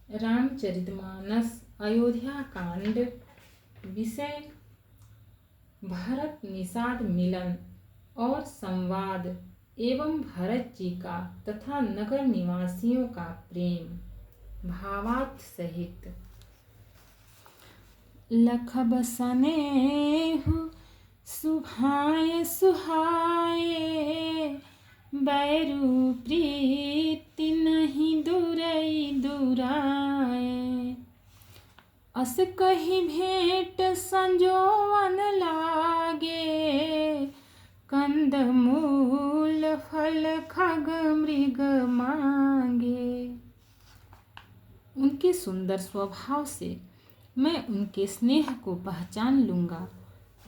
रामचरितमानस अयोध्या कांड। विषय भरत निषाद मिलन और संवाद एवं भरत जी का तथा नगर निवासियों का प्रेम। भावार्थ सहित। लखब सनेहु सुभाए सुहाए, बैरु प्रीति नहीं दुरई दुराए। अस कही भेंट संजोवन लागे, कंद मूल फल खग मृग मांगे। उनके सुंदर स्वभाव से मैं उनके स्नेह को पहचान लूँगा।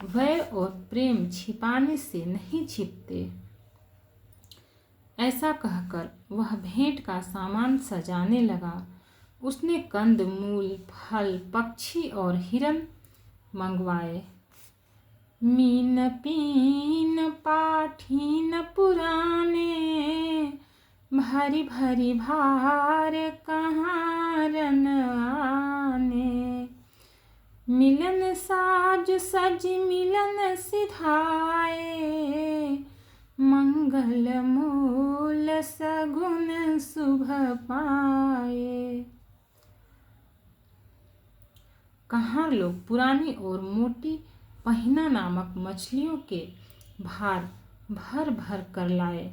वैर और प्रेम छिपाने से नहीं छिपते। ऐसा कहकर वह भेंट का सामान सजाने लगा। उसने कंद मूल फल पक्षी और हिरन मंगवाए। मीन पीन पाठीन पुराने, भरी भरी भार कहाँ रन आने। मिलन साज सज मिलन सिधाए, मंगल मूल सगुन शुभ पाए। कहाँ लोग पुरानी और मोटी पहिना नामक मछलियों के भार भर भर कर लाए।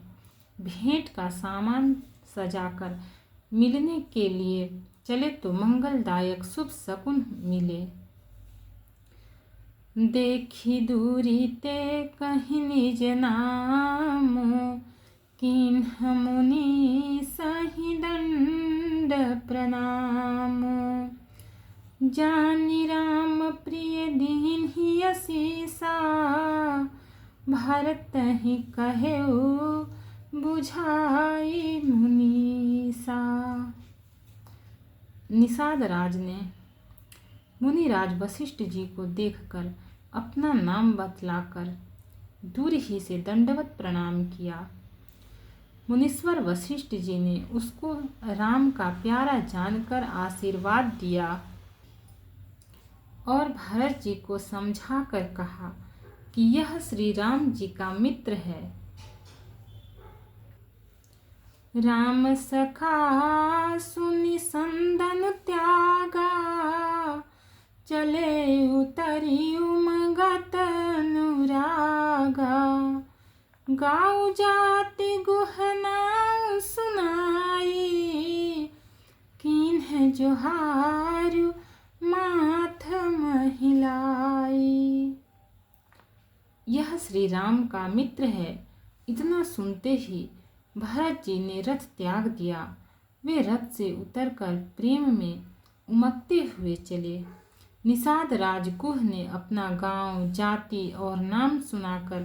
भेंट का सामान सजाकर मिलने के लिए चले तो मंगलदायक शुभ शकुन मिले। देखी दूरी ते कहीं निज नाम, किन्ह मुनि सही दंड प्रणाम। जानी राम प्रिय दीन ही असीसा, भरत ही कहेउ बुझाई मुनीसा। निषाद राज ने मुनिराज वशिष्ठ जी को देखकर अपना नाम बतलाकर दूर ही से दंडवत प्रणाम किया। मुनीश्वर वशिष्ठ जी ने उसको राम का प्यारा जानकर आशीर्वाद दिया और भरत जी को समझाकर कहा कि यह श्री राम जी का मित्र है। राम सखा सुनि संदन त्यागा, चले उतरी उमगत अनुरागा। गाँव जाति गुहना सुनाई, किन्ह जोहारु माथ महिलाई। यह श्री राम का मित्र है। इतना सुनते ही भरत जी ने रथ त्याग दिया। वे रथ से उतरकर प्रेम में उमगते हुए चले। निषाद राजगुह ने अपना गांव, जाति और नाम सुनाकर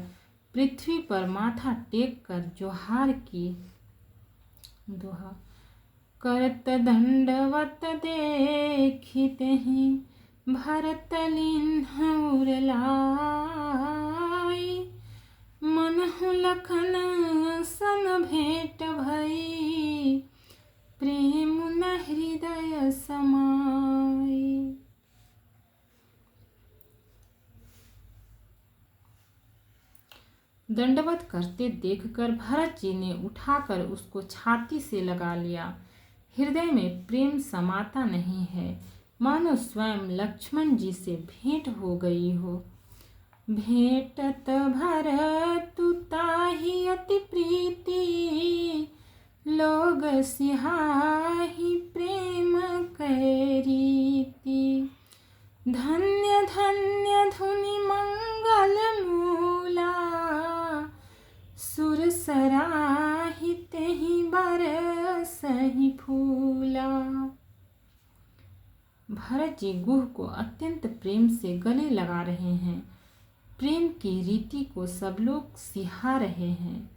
पृथ्वी पर माथा टेक कर जोहार की। दोहा। करत दंडवत देखिते ही, भरत लिन्ह उरलाई। मनहु लखन सन भेंट भई, प्रेम न हृदय समाई। दंडवत करते देखकर भरत जी ने उठाकर उसको छाती से लगा लिया। हृदय में प्रेम समाता नहीं है, मानो स्वयं लक्ष्मण जी से भेंट हो गई हो। भेंटत भरतु ताहि अति प्रीति, लोग सिहाहि प्रेम कै रीति। धन्य धन्य धुनि मंगल मूला, सुर सराहित ही बरसहि फूला। भरत जी गुह को अत्यंत प्रेम से गले लगा रहे हैं। प्रेम की रीति को सब लोग सिहा रहे हैं,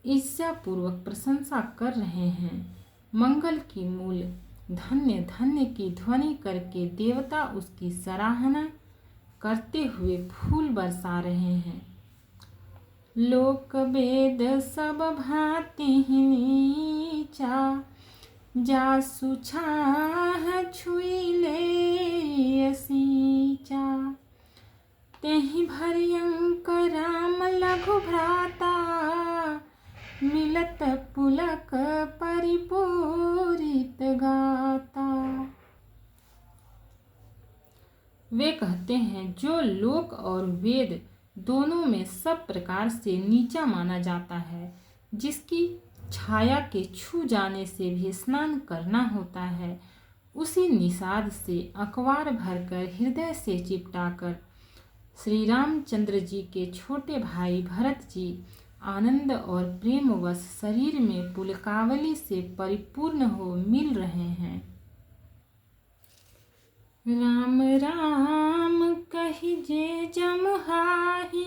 ईर्ष्या पूर्वक प्रशंसा कर रहे हैं। मंगल की मूल धन्य धन्य की ध्वनि करके देवता उसकी सराहना करते हुए फूल बरसा रहे हैं। लोक वेद सब भांति ही नीचा, जासु छाह छुई ले असीचा। तेहि भरियंक राम लघु भ्राता, मिलत पुलक परिपूरित गाता। वे कहते हैं, जो लोक और वेद दोनों में सब प्रकार से नीचा माना जाता है, जिसकी छाया के छू जाने से भी स्नान करना होता है, उसी निषाद से अखबार भरकर हृदय से चिपटाकर श्री रामचंद्र जी के छोटे भाई भरत जी आनंद और प्रेमवश शरीर में पुलकावली से परिपूर्ण हो मिल रहे हैं। राम राम कहि जे जमुहाही,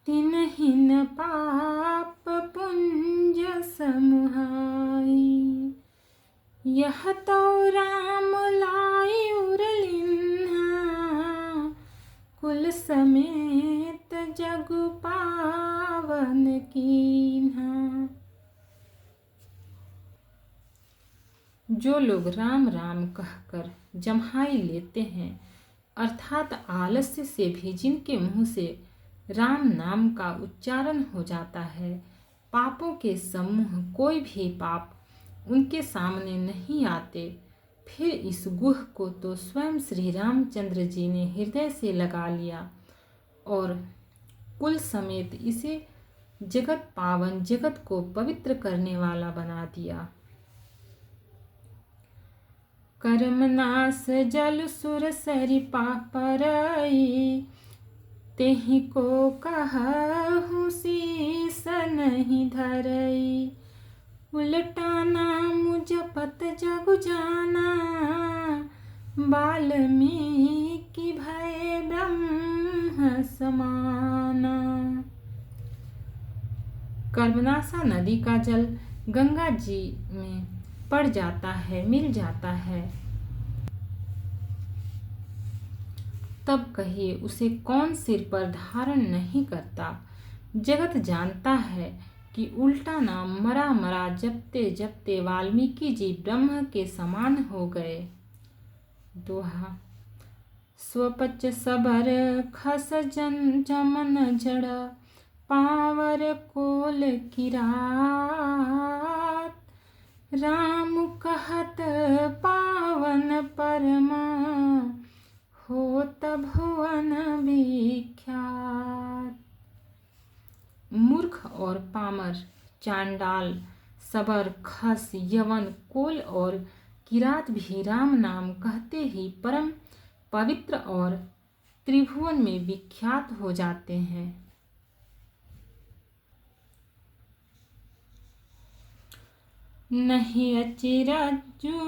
तिन्हि न पाप पुंज समुहाई। यह तो राम लाई उरलिन्हा, कुल समेत जगु पावन कीन्हा। जो लोग राम राम कहकर जम्हाई लेते हैं, अर्थात आलस्य से भी जिनके मुंह से राम नाम का उच्चारण हो जाता है, पापों के समूह कोई भी पाप उनके सामने नहीं आते। फिर इस गुह को तो स्वयं श्री रामचंद्र जी ने हृदय से लगा लिया और कुल समेत इसे जगत पावन, जगत को पवित्र करने वाला बना दिया। कर्मनाश जल सुर सरि पापरई, तेहि को कहूँ शीस नहीं धरई। उलटा नाम जपत जगु जाना, वाल्मीकि भय ब्रह्म समाना। कर्मनाशा नदी का जल गंगा जी में पड़ जाता है, मिल जाता है, तब कहिए उसे कौन सिर पर धारण नहीं करता। जगत जानता है कि उल्टा नाम मरा मरा जपते जपते वाल्मीकि जी ब्रह्म के समान हो गए। दोहा। स्वपच सबर खस जन जमन जड़, पावर कोल किरात। राम कहत पावन परमा, होत भुवन विख्यात। मूर्ख और पामर, चांडाल, सबर, खस, यवन, कोल और किरात भी राम नाम कहते ही परम पवित्र और त्रिभुवन में विख्यात हो जाते हैं। नहीं अचिरज्जु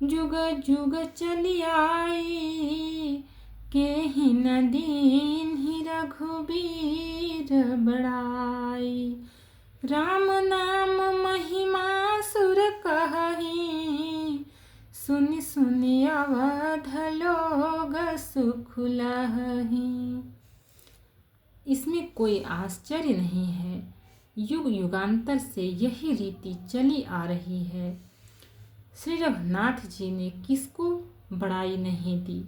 जुग जुग चली आई, केहि न दीन्हि रघुबीर बड़ाई। राम नाम महिमा सुर कहहि, सुनि सुनि अवध लोग सुख लहहि। इसमें कोई आश्चर्य नहीं है, युग युगांतर से यही रीति चली आ रही है। श्री रघुनाथ जी ने किसको बड़ाई नहीं दी।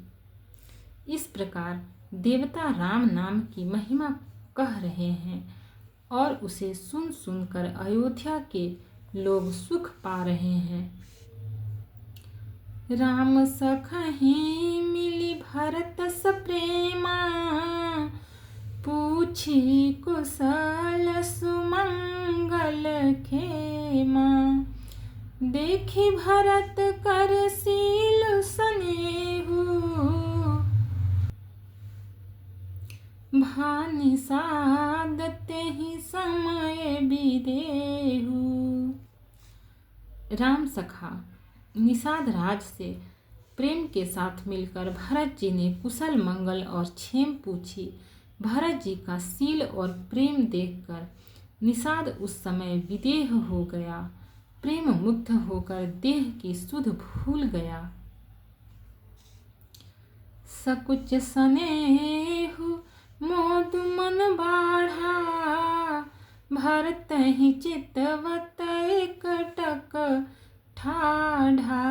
इस प्रकार देवता राम नाम की महिमा कह रहे हैं और उसे सुन सुनकर अयोध्या के लोग सुख पा रहे हैं। राम सखहि मिली भरत सप्रेमा, पूछी कुशल सुमंगल खेमा। देखी भरत कर सील सनेहु, भानिषाद तेहि समय बिदेहु। राम सखा निषाद राज से प्रेम के साथ मिलकर भरत जी ने कुशल मंगल और क्षेम पूछी। भरत जी का शील और प्रेम देखकर निषाद उस समय विदेह हो गया, प्रेम मुग्ध होकर देह की सुध भूल गया। सकुच सनेहु मोद मन बाढ़ा, भरतहि चितवत एकटक ठाढ़ा।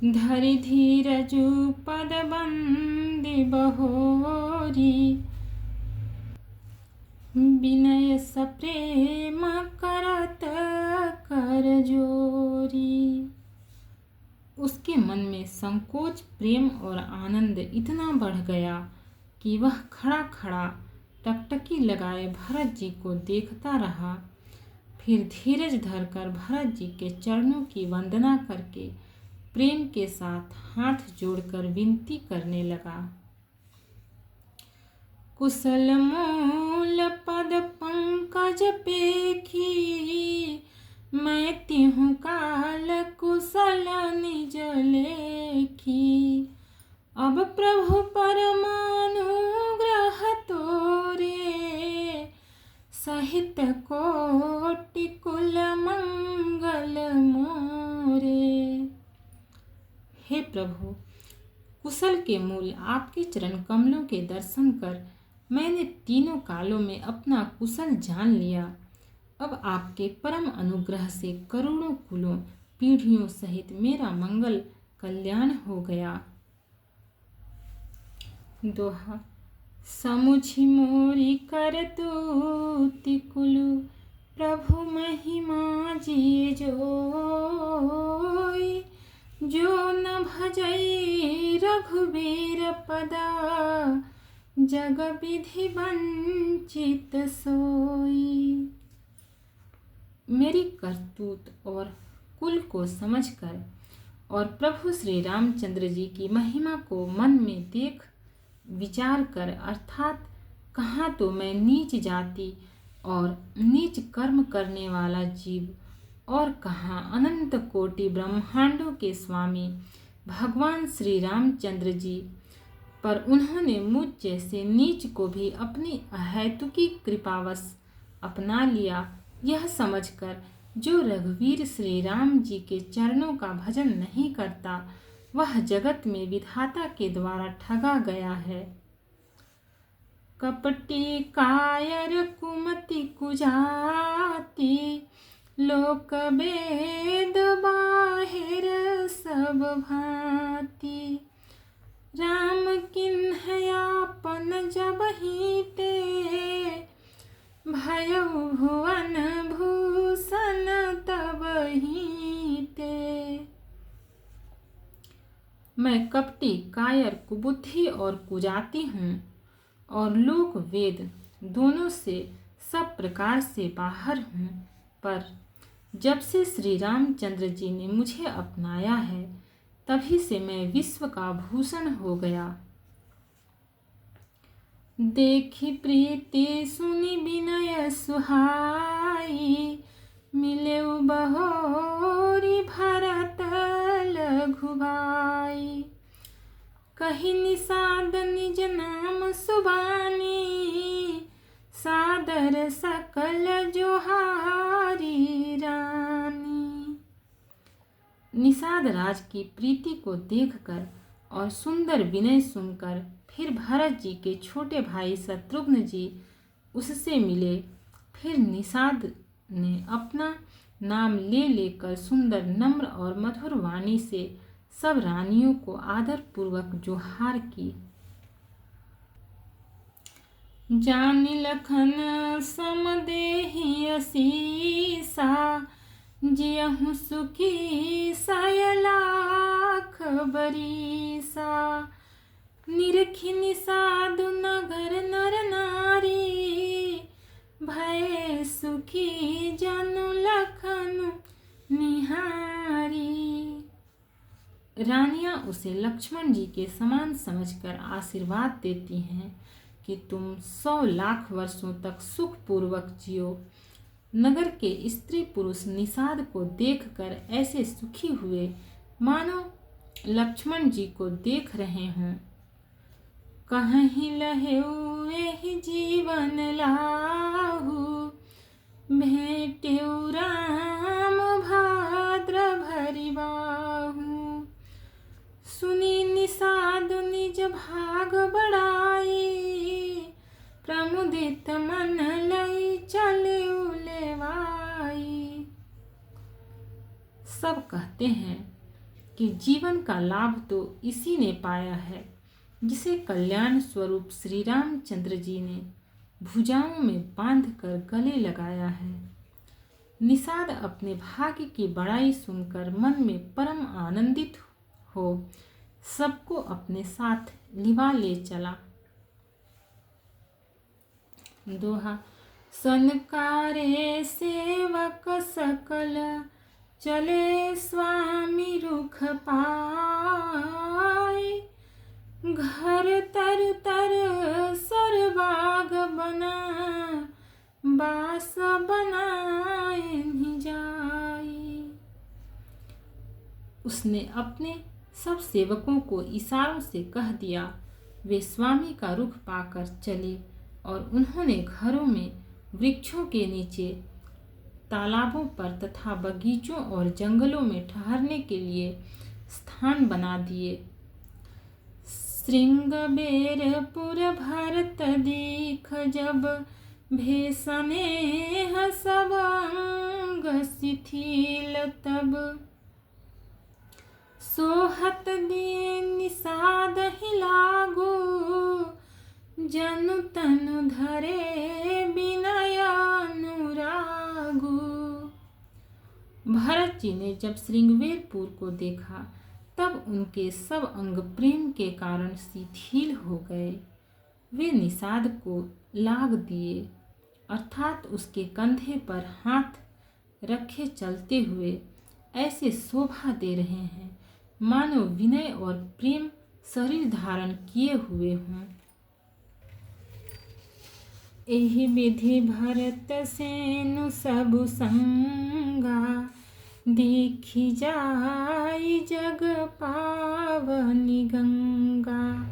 धरि धीरजु पदबंदी बहोरी, विनय सप्रेम करत कर जोरी। उसके मन में संकोच, प्रेम और आनंद इतना बढ़ गया कि वह खड़ा खड़ा टकटकी लगाए भरत जी को देखता रहा। फिर धीरज धरकर भरत जी के चरणों की वंदना करके प्रेम के साथ हाथ जोड़कर विनती करने लगा। कुशल मूल पद पंकज पेखी, मैं तिहु काल कुशल निज लेखी। अब प्रभु परमानुग्रह तोरे, सहित कोटि कुल मंगल मोरे। हे प्रभु, कुशल के मूल आपके चरण कमलों के दर्शन कर मैंने तीनों कालों में अपना कुशल जान लिया। अब आपके परम अनुग्रह से करोड़ों कुलों पीढ़ियों सहित मेरा मंगल कल्याण हो गया। दोहा। समुझि मोरी करतूति कुलु, प्रभु महिमा जिय जोई। जो न भजई रघुबीर पदा, जग विधि वंचित सोई। मेरी करतूत और कुल को समझकर और प्रभु श्री रामचंद्र जी की महिमा को मन में देख विचार कर, अर्थात कहाँ तो मैं नीच जाति और नीच कर्म करने वाला जीव और कहाँ अनंत कोटि ब्रह्मांडों के स्वामी भगवान श्री रामचंद्र जी, पर उन्होंने मुझ जैसे नीच को भी अपनी अहेतुकी कृपावश अपना लिया। यह समझकर जो रघुवीर श्री राम जी के चरणों का भजन नहीं करता, वह जगत में विधाता के द्वारा ठगा गया है। कपटी कायर कुमति कुजाति, लोक वेद बाहिर सब भांति। राम किन्हयापन जबहि ते, भयउ भुवन भूषण तबहि ते। मैं कपटी, कायर, कुबुद्धि और कुजाति हूँ और लोक वेद दोनों से सब प्रकार से बाहर हूँ, पर जब से श्री रामचंद्र जी ने मुझे अपनाया है, तभी से मैं विश्व का भूषण हो गया। देखी प्रीति सुनी विनय सुहाई, मिले बहोरी भरत लघु भाई। कही निषाद निज नाम सुबानी, सादर सकल जोहारी रानी। निषाद राज की प्रीति को देखकर और सुंदर विनय सुनकर फिर भरत जी के छोटे भाई शत्रुघ्न जी उससे मिले। फिर निषाद ने अपना नाम ले लेकर सुंदर, नम्र और मधुर वाणी से सब रानियों को आदर पूर्वक जोहार की। जानि लखन समदेहि असीसा, जियहु सुखी सयलाख बरीसा। निरखि निषादु नगर नर नारी, भय सुखी जनु लखन निहारी। रानियां उसे लक्ष्मण जी के समान समझकर आशीर्वाद देती हैं कि तुम 100 लाख वर्षों तक सुख पूर्वक जियो। नगर के स्त्री पुरुष निषाद को देखकर ऐसे सुखी हुए मानो लक्ष्मण जी को देख रहे हों। कहीं लहेउ एहि जीवन लाहु, भेटेउ राम भाद्र भरि बाहु। सुनी निषाद निज भाग बड़ाई, प्रमुदित मन सब कहते हैं कि जीवन का लाभ तो इसी ने पाया है जिसे कल्याण स्वरूप श्री रामचंद्र जी ने भुजाओं में बांधकर गले लगाया है। निषाद अपने भाग्य की बड़ाई सुनकर मन में परम आनंदित हो सबको अपने साथ लिवा ले चला। दोहा। सनकारे सेवक सकल, चले स्वामी रुख पाए। घर तर तर सरबाग बना, बास बनाए नहीं जाए। उसने अपने सब सेवकों को इशारों से कह दिया। वे स्वामी का रुख पाकर चले और उन्होंने घरों में, वृक्षों के नीचे, तालाबों पर तथा बगीचों और जंगलों में ठहरने के लिए स्थान बना दिए। श्रृंगबेरपुर भरत दीख, जब भेषने सब अंग शिथिल, तब सोहत दिए निषाद ही लागू। जनु तनु धरे विनय अनुरागु। भरत जी ने जब श्रृंगबेरपुर को देखा तब उनके सब अंग प्रेम के कारण शिथिल हो गए। वे निषाद को लाग दिए, अर्थात उसके कंधे पर हाथ रखे चलते हुए ऐसे शोभा दे रहे हैं मानो विनय और प्रेम शरीर धारण किए हुए हों। एहि विधि भरत सेनु सबु संगा, देखी जाई जग पावनी गंगा।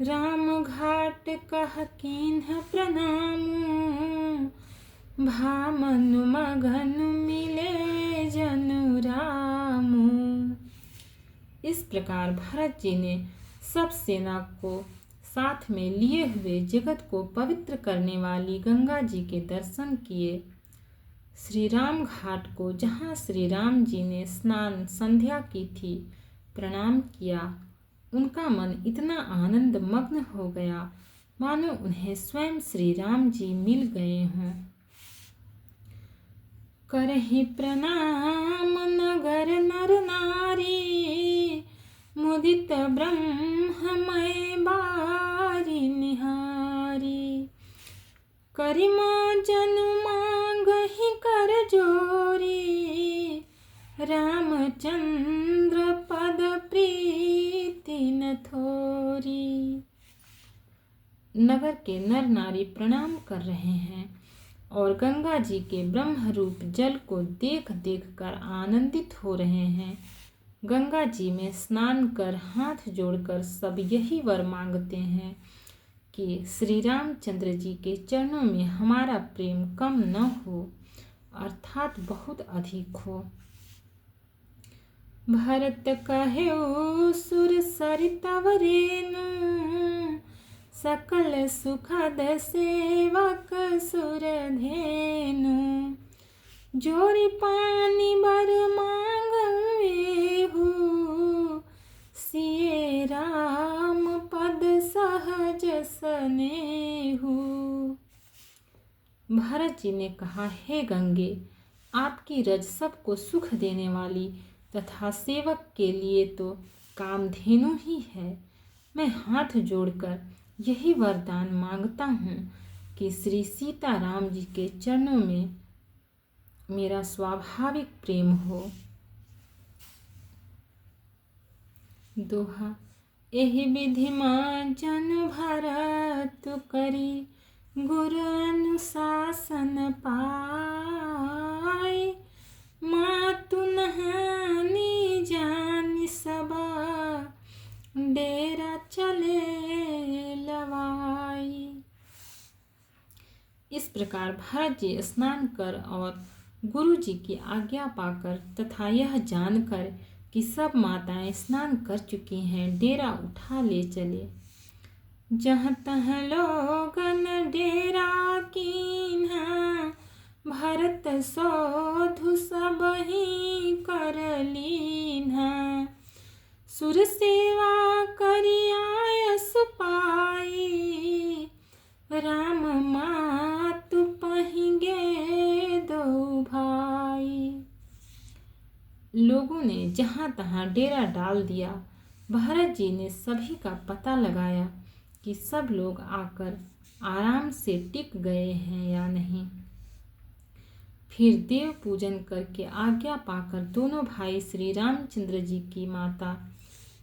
राम घाट कह कीन्ह प्रणाम, भामनु मगन मिले जनु रामु। इस प्रकार भरत जी ने सब सेना को साथ में लिए हुए जगत को पवित्र करने वाली गंगा जी के दर्शन किए। श्री राम घाट को, जहाँ श्री राम जी ने स्नान संध्या की थी, प्रणाम किया। उनका मन इतना आनंद मग्न हो गया मानो उन्हें स्वयं श्री राम जी मिल गए हों। करहि प्रणाम नगर नर नारी, मुदित ब्रह्ममय बारी निहारी। करिमा जनु मांगहि कर जोरी, रामचंद्र पद प्रीति न थोरी। नगर के नर नारी प्रणाम कर रहे हैं और गंगा जी के ब्रह्म रूप जल को देख देख कर आनंदित हो रहे हैं। गंगा जी में स्नान कर हाथ जोड़कर सब यही वर मांगते हैं कि श्री रामचंद्र जी के चरणों में हमारा प्रेम कम न हो, अर्थात बहुत अधिक हो। भरत कहेउ सुर सरितव रेनु, सकल सुखद सेवक सुर धेनु। जोरी पानी बर मांगवेहु, सिए राम पद सहज सनेहु। भरत जी ने कहा, हे गंगे, आपकी रज सबको सुख देने वाली तथा सेवक के लिए तो कामधेनु ही है। मैं हाथ जोड़कर यही वरदान मांगता हूँ कि श्री सीताराम जी के चरणों में मेरा स्वाभाविक प्रेम हो। दोहा। एहि विधि जन भरत करी, गुरु अनुशासन पाए। मातु नहानी जानि सबा, डेरा चले लवाई। इस प्रकार भरत जी स्नान कर और गुरु जी की आज्ञा पाकर तथा यह जानकर कि सब माताएं स्नान कर चुकी हैं, डेरा उठा ले चले। जहाँ तहाँ लोगन डेरा कीन्हा, भरत सोधु सब ही कर सुर सेवा करियायस पाई, राम मातु पहिगे दो भाई। लोगों ने जहाँ तहाँ डेरा डाल दिया। भरत जी ने सभी का पता लगाया कि सब लोग आकर आराम से टिक गए हैं या नहीं। फिर देव पूजन करके आज्ञा पाकर दोनों भाई श्री रामचंद्र जी की माता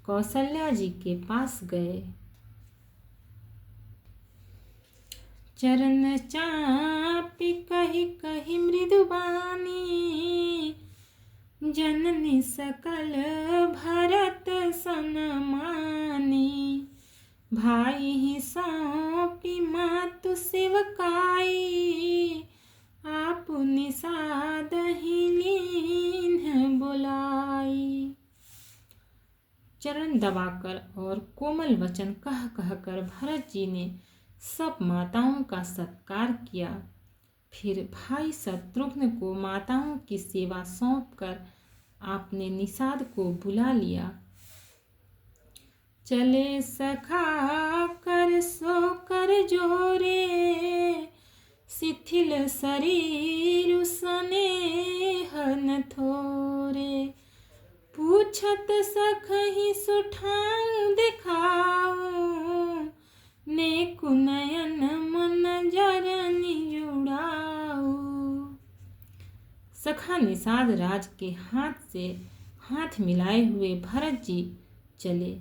कौशल्या जी के पास गए। चरण चापी कही कही मृदुबानी, जननी सकल भरत सनमानी। भाई ही सौंपी मातु सेवकाई, आप निषाद ही लीन बुलाई। चरण दबाकर और कोमल वचन कह कहकर भरत जी ने सब माताओं का सत्कार किया। फिर भाई शत्रुघ्न को माताओं की सेवा सौंपकर आपने निषाद को बुला लिया। चले सखा कर सो कर जोरे, शिथिल शरीर स्नेह न थोरे। पूछत सखहि सुठाऊं दिखाऊं, नेकु नयन मन जरनि जुड़ाऊ। सखा निषाद राज के हाथ से हाथ मिलाए हुए भरत जी चले।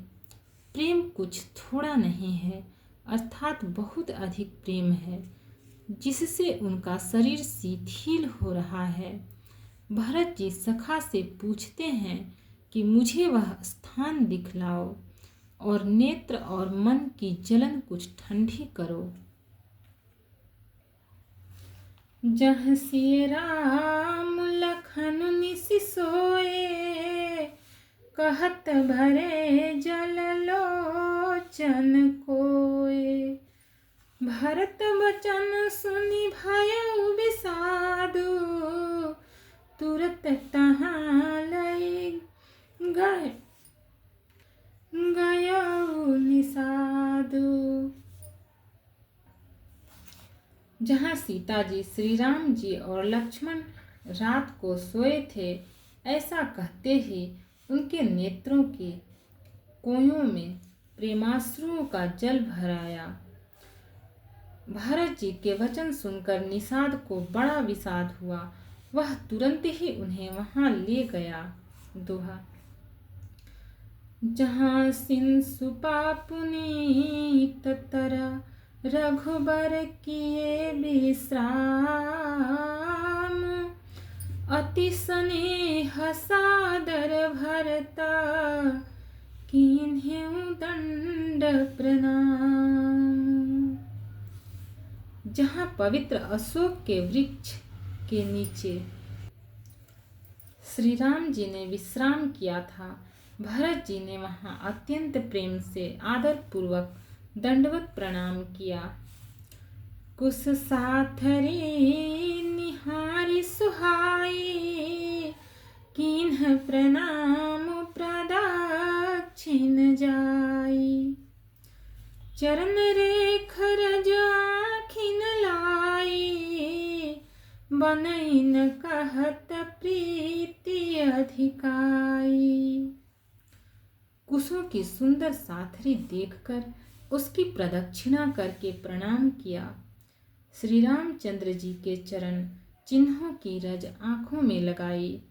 प्रेम कुछ थोड़ा नहीं है, अर्थात बहुत अधिक प्रेम है, जिससे उनका शरीर शिथिल हो रहा है। भरत जी सखा से पूछते हैं कि मुझे वह स्थान दिखलाओ और नेत्र और मन की जलन कुछ ठंडी करो। जहाँ सिय राम लखन निसि सोए, कहत भरे जल लोचन कोय। भरत बचन सुनि भयउ विषादु, तुरत तहाँ लई गयउ निषादु। जहाँ सीता जी, श्री राम जी और लक्ष्मण रात को सोए थे, ऐसा कहते ही उनके नेत्रों के कोयों में प्रेमाश्रुओं का जल भर आया। भरत जी के वचन सुनकर निषाद को बड़ा विषाद हुआ। वह तुरंत ही उन्हें वहां ले गया। दोहा। जहाँ सिंसु पापुनीत तरा, रघुबर किए विश्राम। अति स्नेह सादर भरता, कीन्ह्यउ दंड प्रणाम। जहाँ पवित्र अशोक के वृक्ष के नीचे श्री राम जी ने विश्राम किया था, भरत जी ने वहां अत्यंत प्रेम से आदर पूर्वक दंडवत प्रणाम किया। कुश साथरी निहारी सुहाई, कीन्ह प्रणाम प्रदक्षिण जाई। चरण रेख रज आँखिन लाई, बनैन कहत प्रीति अधिकाई। कुशों की सुंदर साथरी देखकर उसकी प्रदक्षिणा करके प्रणाम किया। श्री रामचंद्र जी के चरण चिन्हों की रज आंखों में लगाई।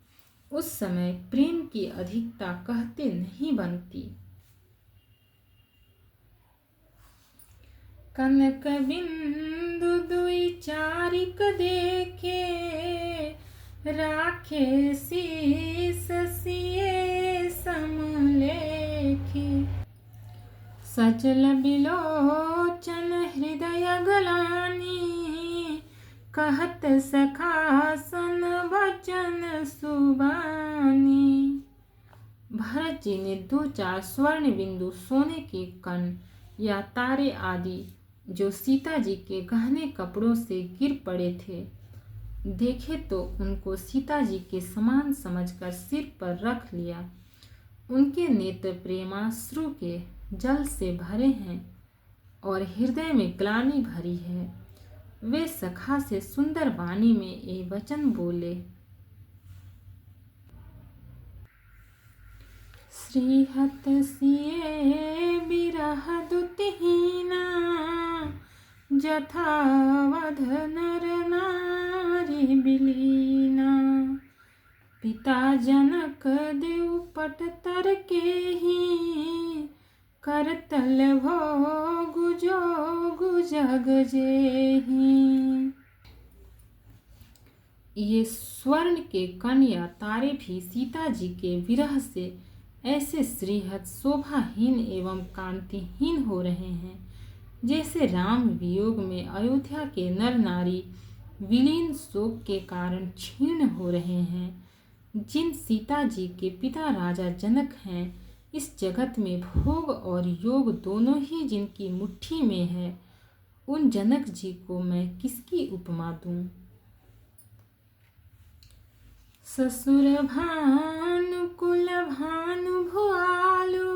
उस समय प्रेम की अधिकता कहते नहीं बनती। कनक बिंदु दुई चारिक देखे, राखे शीस सिए समलेखी। सचल बिलोचन हृदय गलानी, कहत सखासन वचन सुबानी। भरत जी ने 2-4 स्वर्ण बिंदु सोने के कण या तारे आदि जो सीता जी के गहने कपड़ों से गिर पड़े थे, देखे तो उनको सीता जी के समान समझकर सिर पर रख लिया। उनके नेत्र प्रेमाश्रु के जल से भरे हैं और हृदय में ग्लानि भरी है। वे सखा से सुंदर वाणी में ये वचन बोले, श्रीहत सिए बिरह दुतिहीना, जथावध नर नारी बिलीना। पिता जनक देव पट तर के ही, करतल भोग जोग जग जेहि। ये स्वर्ण के कण या तारे भी सीता जी के विरह से ऐसे श्रीहत शोभाहीन एवं कांतिहीन हो रहे हैं, जैसे राम वियोग में अयोध्या के नर नारी विलीन शोक के कारण क्षीण हो रहे हैं। जिन सीता जी के पिता राजा जनक हैं, इस जगत में भोग और योग दोनों ही जिनकी मुट्ठी में है, उन जनक जी को मैं किसकी उपमा दूं। ससुर भानु कुल भानु भुआलु,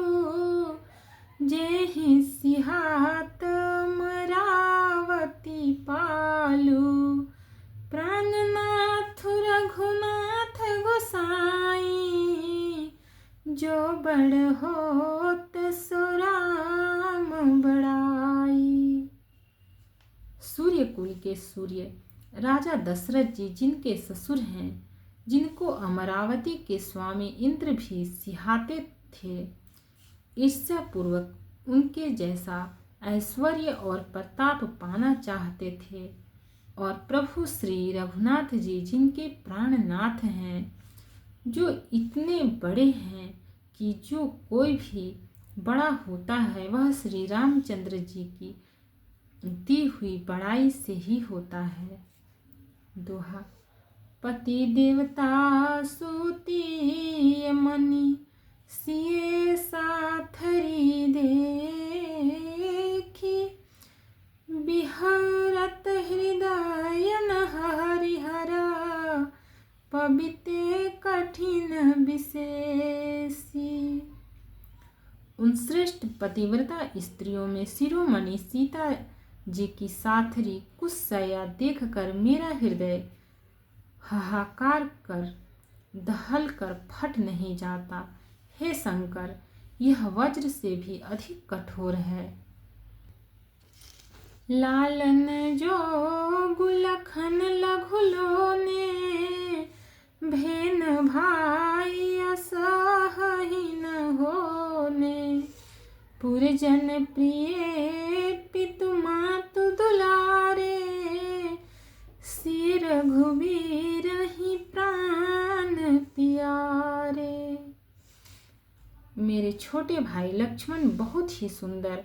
जेहि सिहात मरावती पालू। प्राणनाथ रघुनाथ गोसाई, जो बड़ होत सो राम बड़ाई। सूर्य कुल के सूर्य राजा दशरथ जी जिनके ससुर हैं, जिनको अमरावती के स्वामी इंद्र भी सिहाते थे, ईर्ष्यापूर्वक उनके जैसा ऐश्वर्य और प्रताप पाना चाहते थे। और प्रभु श्री रघुनाथ जी जिनके प्राणनाथ हैं, जो इतने बड़े हैं कि जो कोई भी बड़ा होता है वह श्री रामचंद्र जी की दी हुई बड़ाई से ही होता है। दोहा। पति देवता सूती मनि, सिए साथरी देखी। बिहरत हृदय हरिहरा, पबिते कठिन विशेषी। उन श्रेष्ठ पतिव्रता स्त्रियों में शिरोमणि सीता जी की साथरी कुशया देखकर मेरा हृदय हाहाकार कर दहल कर फट नहीं जाता। हे शंकर, यह वज्र से भी अधिक कठोर है। लालन जो गुलखन लघुलोने, भेन भाई असहहीन होने। पुरजन प्रिय पितु मातु दुलारे, सिर रघुबीर ही प्राण प्यारे। मेरे छोटे भाई लक्ष्मण बहुत ही सुंदर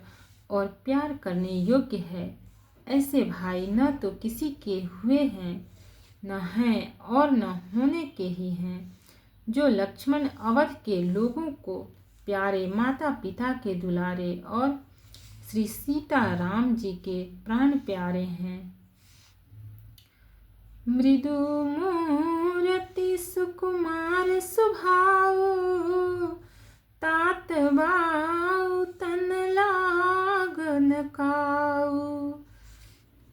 और प्यार करने योग्य है। ऐसे भाई न तो किसी के हुए हैं, न हैं और न होने के ही हैं। जो लक्ष्मण अवध के लोगों को प्यारे, माता पिता के दुलारे और श्री सीता राम जी के प्राण प्यारे हैं। मृदु मूर्ति सुकुमार सुभाव, तात बाऊ तन लागन काऊ।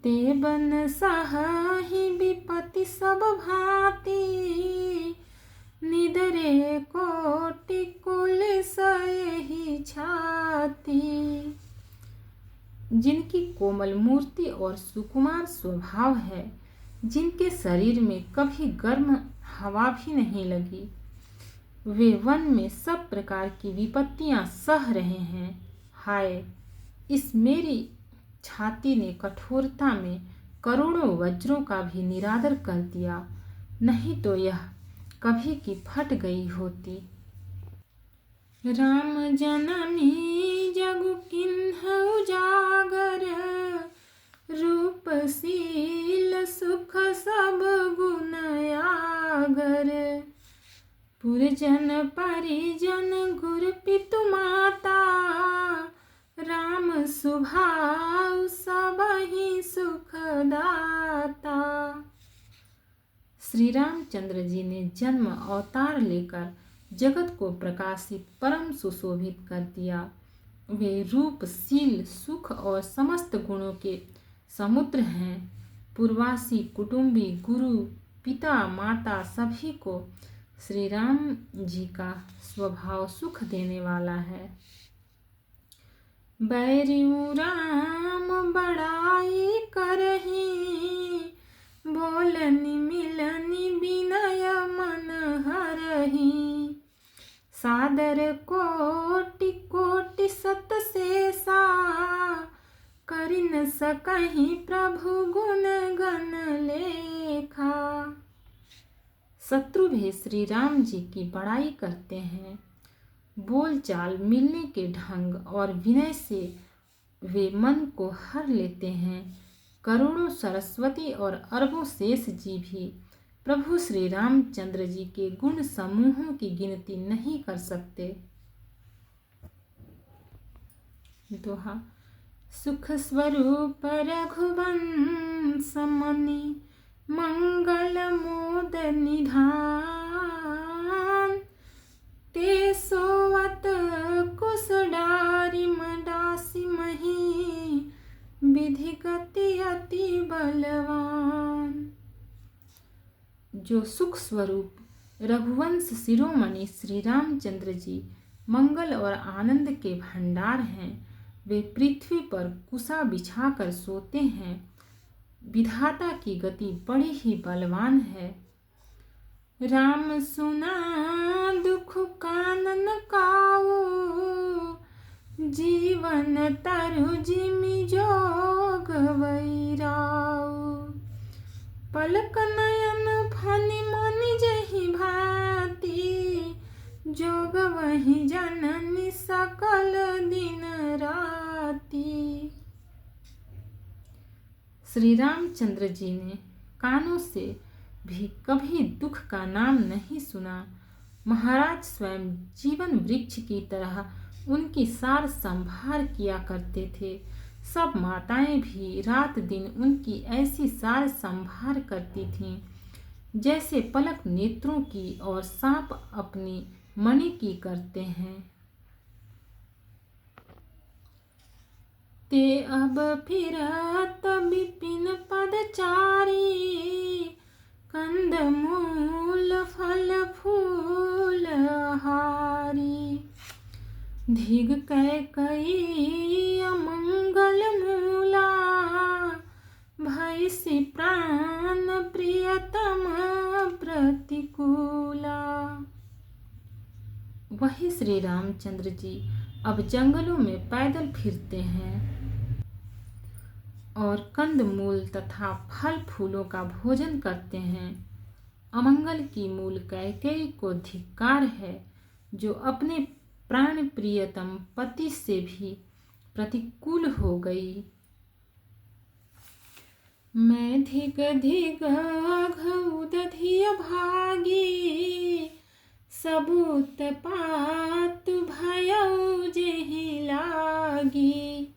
ते बन सहाहि विपति सब भांति, निदरे कोटि कुल सही छाती। जिनकी कोमल मूर्ति और सुकुमार स्वभाव है, जिनके शरीर में कभी गर्म हवा भी नहीं लगी, वे वन में सब प्रकार की विपत्तियां सह रहे हैं। हाय, इस मेरी छाती ने कठोरता में करोड़ों वज्रों का भी निरादर कर दिया, नहीं तो यह कभी की फट गई होती। राम जननी जगु किन्ह उजागर, रूपशील सुख सब गुण आगर। पुरजन परिजन गुर पितु माता, राम सुभाव सबहि सुखदाता। श्री रामचंद्र जी ने जन्म अवतार लेकर जगत को प्रकाशित परम सुशोभित कर दिया। वे रूपशील, सुख और समस्त गुणों के समुद्र हैं। पूर्वासी, कुटुंबी, गुरु, पिता, माता सभी को श्री राम जी का स्वभाव सुख देने वाला है। बैरियू राम बड़ाई करही, बोलनी मिलनी विनय मन हरही। सादर कोटि कोटि सत शेषा, करि न सकहि प्रभु गुण गण लेखा। शत्रु भी श्री राम जी की बड़ाई करते हैं। बोलचाल, मिलने के ढंग और विनय से वे मन को हर लेते हैं। करोड़ों सरस्वती और अरबों शेष जी भी प्रभु श्री रामचंद्र जी के गुण समूहों की गिनती नहीं कर सकते। दोहा। सुख स्वरूप रघुवंश मनि, मंगल मोद निधान। ते सोवत कुश डारि मडासी मही, विधि गति अति बलवान। जो सुख स्वरूप रघुवंश शिरोमणि श्री रामचंद्र जी मंगल और आनंद के भंडार हैं, वे पृथ्वी पर कुशा बिछाकर सोते हैं। विधाता की गति बड़ी ही बलवान है। राम सुना दुख कानन काऊ, जीवन तरु जिमि जोग वैराऊ। पलक नयन फनि मनि जहि भांति, जोग वही जननी सकल दिन राति। श्री रामचंद्र जी ने कानों से भी कभी दुख का नाम नहीं सुना। महाराज स्वयं जीवन वृक्ष की तरह उनकी सार संभार किया करते थे। सब माताएं भी रात दिन उनकी ऐसी सार संभार करती थीं, जैसे पलक नेत्रों की और सांप अपनी मणि की करते हैं। ते अब फिरत विपिन पदचारी, कंद मूल फल फूल हारी। धिग कैकई अमंगल मूला, भैसी प्राण प्रियतम प्रतिकूला। वही श्री रामचंद्र जी अब जंगलों में पैदल फिरते हैं और कंद मूल तथा फल फूलों का भोजन करते हैं। अमंगल की मूल कैकेयी को धिक्कार है, जो अपने प्राण प्रियतम पति से भी प्रतिकूल हो गई। मैं धिग धिग अघउदधि भागी, सबूत पात भयउ जेहि लागी।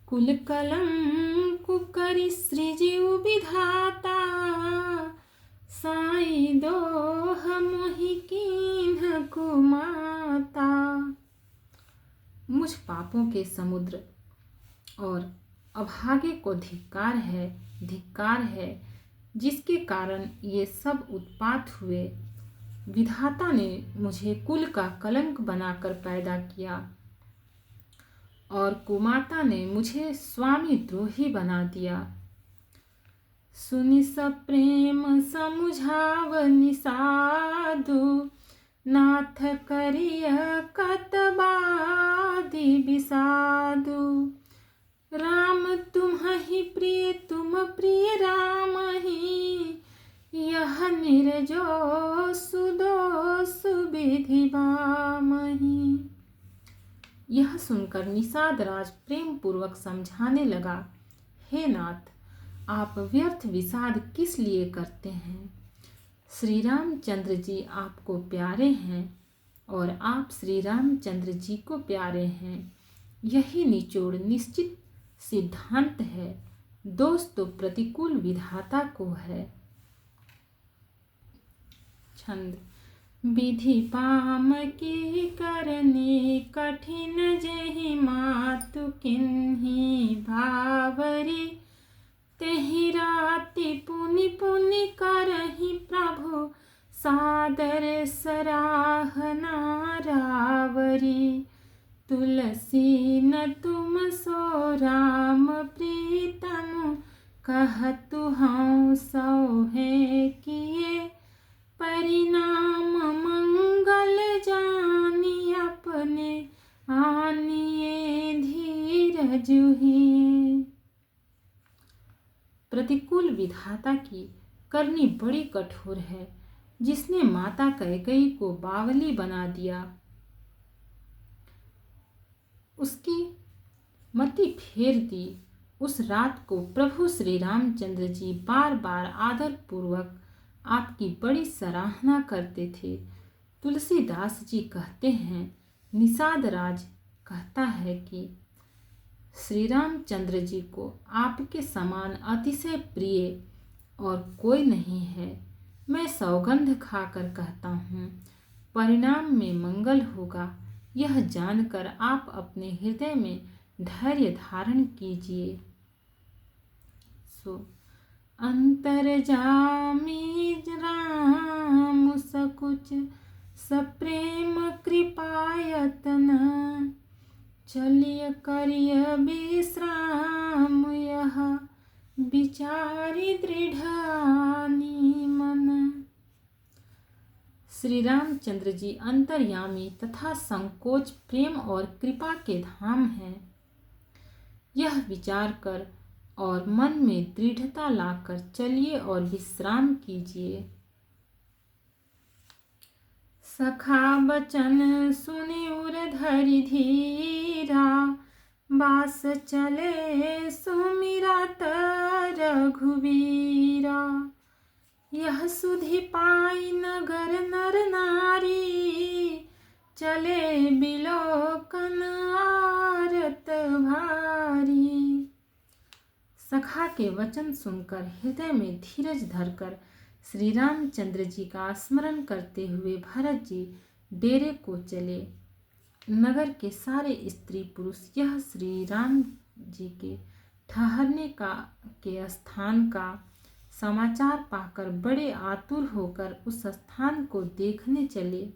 कुल कलंक करि सृजिउ विधाता, साई दोह मोहि कीन्ह कुमाता। मुझ पापों के समुद्र और अभागे को धिक्कार है, जिसके कारण ये सब उत्पात हुए। विधाता ने मुझे कुल का कलंक बनाकर पैदा किया और कुमाता ने मुझे स्वामी द्रोही बना दिया। सुनि सप्रेम समुझावनि साधु, नाथ करिय कतबादि विषादु। राम तुम्हि प्रिय तुम प्रिय राम ही, यह निर्जो सुदोष विधि बामहि। यह सुनकर निषाद राज प्रेम पूर्वक समझाने लगा, हे नाथ, आप व्यर्थ विषाद किस लिए करते हैं? श्री रामचंद्र जी आपको प्यारे हैं और आप श्री रामचंद्र जी को प्यारे हैं। यही निचोड़ निश्चित सिद्धांत है। दोष तो प्रतिकूल विधाता को है। छंद। विधि पाम की करने कठिन जेहि मातु किन्ही भावरी। तेहि राति पुनि पुनि करहि प्रभु सादर सराहना रावरी। तुलसी न तुम सो राम प्रीतम कहतु हऊँ सौहे किए। परिणाम मंगल जानी अपने आनिए धीरजुहि। प्रतिकूल विधाता की करनी बड़ी कठोर है, जिसने माता कैकेयी को बावली बना दिया। उसकी मति फेर दी। उस रात को प्रभु श्री रामचंद्र जी बार बार आदर पूर्वक आपकी बड़ी सराहना करते थे। तुलसीदास जी कहते हैं, निषाद राज कहता है कि श्री रामचंद्र जी को आपके समान अतिशय प्रिय और कोई नहीं है। मैं सौगंध खाकर कहता हूँ, परिणाम में मंगल होगा। यह जानकर आप अपने हृदय में धैर्य धारण कीजिए। अंतर्जामी राम सकुच सप्रेम कृपायतन। चलिय करिय विश्राम यह विचारी दृढ़ानी मन। श्री रामचंद्र जी अंतर्यामी तथा संकोच प्रेम और कृपा के धाम हैं। यह विचार कर और मन में दृढ़ता लाकर चलिए और विश्राम कीजिए। सखा बचन सुनि उर धरि धीरा। बास चले सुमिरत रघुवीरा। यह सुधि पाई नगर नर नारी। चले बिलोकन आरत भारी। सखा के वचन सुनकर हृदय में धीरज धरकर श्री रामचंद्र जी का स्मरण करते हुए भरत जी डेरे को चले। नगर के सारे स्त्री पुरुष यह श्री राम जी के ठहरने के स्थान का समाचार पाकर बड़े आतुर होकर उस स्थान को देखने चले।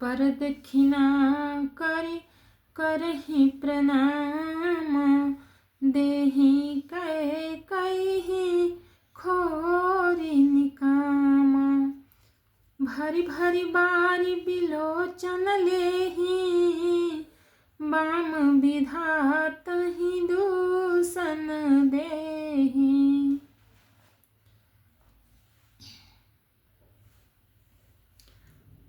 परदखिना करहि प्रणाम। देहि कैकेयी खोरी निकामा। भरी भरी बारी बिलोचन लेहि। बाम विधातहि दूषण देहि।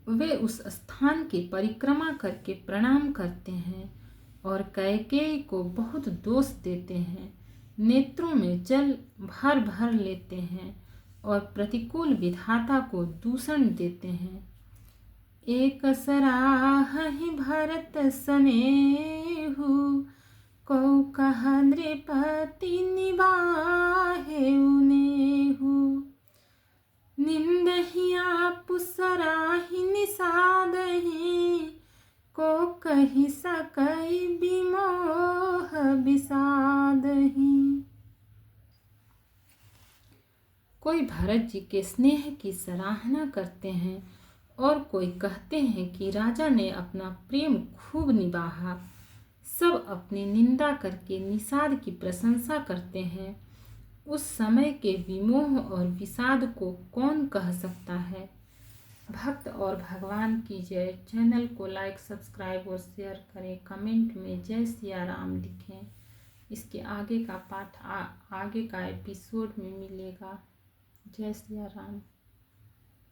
वे उस स्थान की परिक्रमा करके प्रणाम करते हैं और कैकेयी को बहुत दोष देते हैं। नेत्रों में जल भर भर लेते हैं और प्रतिकूल विधाता को दूषण देते हैं। एक सराहि भरत सनेहु। कौ कह नृपति निबाहे उनेहु। निंदहि आपु सराहि निषादहि। को कहि सकै विमोह विषादहि। कोई भरत जी के स्नेह की सराहना करते हैं और कोई कहते हैं कि राजा ने अपना प्रेम खूब निभाया। सब अपनी निंदा करके निषाद की प्रशंसा करते हैं। उस समय के विमोह और विषाद को कौन कह सकता है। भक्त और भगवान की जय। चैनल को लाइक, सब्सक्राइब और शेयर करें। कमेंट में जय सिया राम लिखें। इसके आगे का पाठ आगे का एपिसोड में मिलेगा। जय सिया राम।